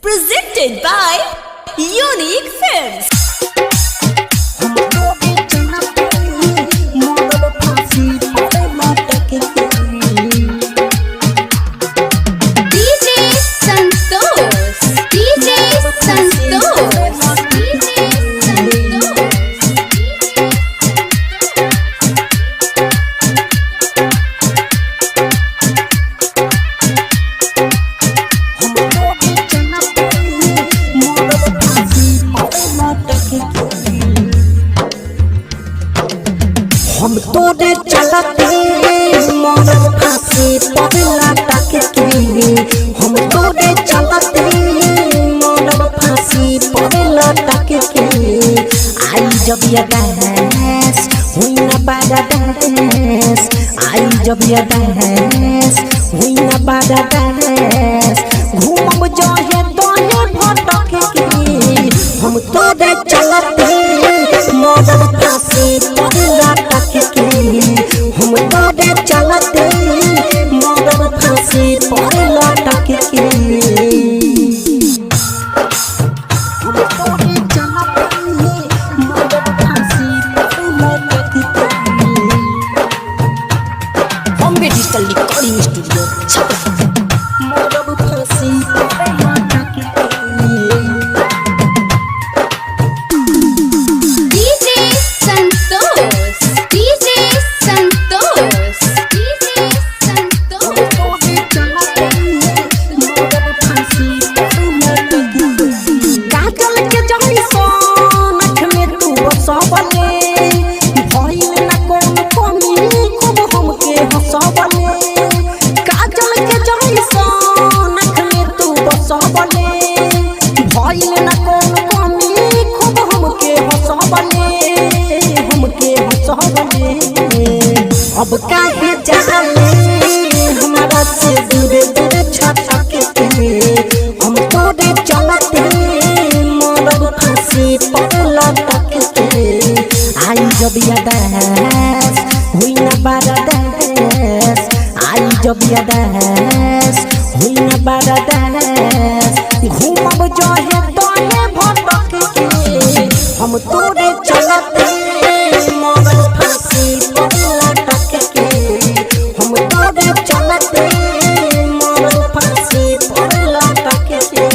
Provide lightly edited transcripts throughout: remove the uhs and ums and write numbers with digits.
Presented by Unique Films. हम तोरे चलते मरब फांसी पगला तक के हम तोरे चलते मरब फांसी पगला तक के आई जब ये डांस हुई ना बाजा डांस आई जब ये डांस हुई ना बाजा डांस घूमब जो है दोहे भटक के हम तोरे चलते मरब फांसी पगला हम तोरे चलते मरब फांसी पगला तक के हम तोरे चलते मरब फांसी पगला तक के Bombay Digital Recording Studio. मरब फांसी पगला तक के अब काहे जाने हमारा से दूर दूर छटक के हम तोरे चलते मरब फांसी पगला तक के आई जब ये डांस हुई ना बारा डांस आई जब ये डांस हुई ना बारा डांस घूमब जो है दोहे भटक के हम तोरे चलते मरब फांसी पगला तक के हम तोरे चलते मरब फांसी पगला तक के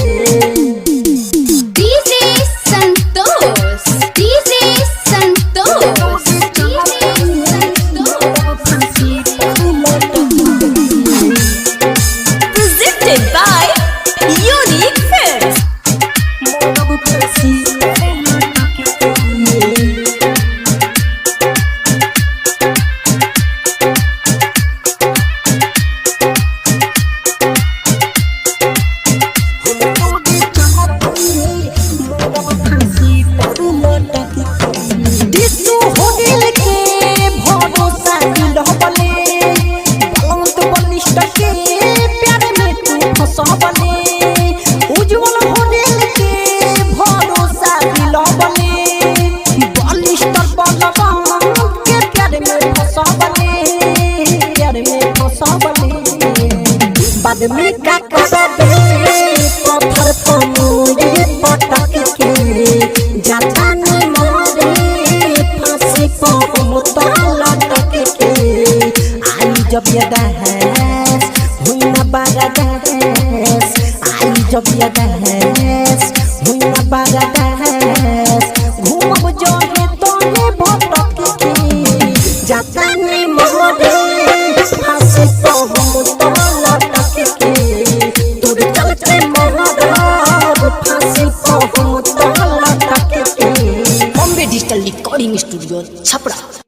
Presented by Unique Films. मरब फांसी पगला तक के बाद में का करबे पत्थर पमुई पटक के जाता नहीं मोरे फांसी को मुतला तक के आई जब ये डांस हुई ना बारा डांस आई जब ये डांस हुई ना बारा डांस घूमब जो है तोहे भटक के जाता नहीं मोरे फांसी को मुतला तक के तोर चलते मरब फांसी को मुतला तक के Bombay Digital Recording Studio. Chapra.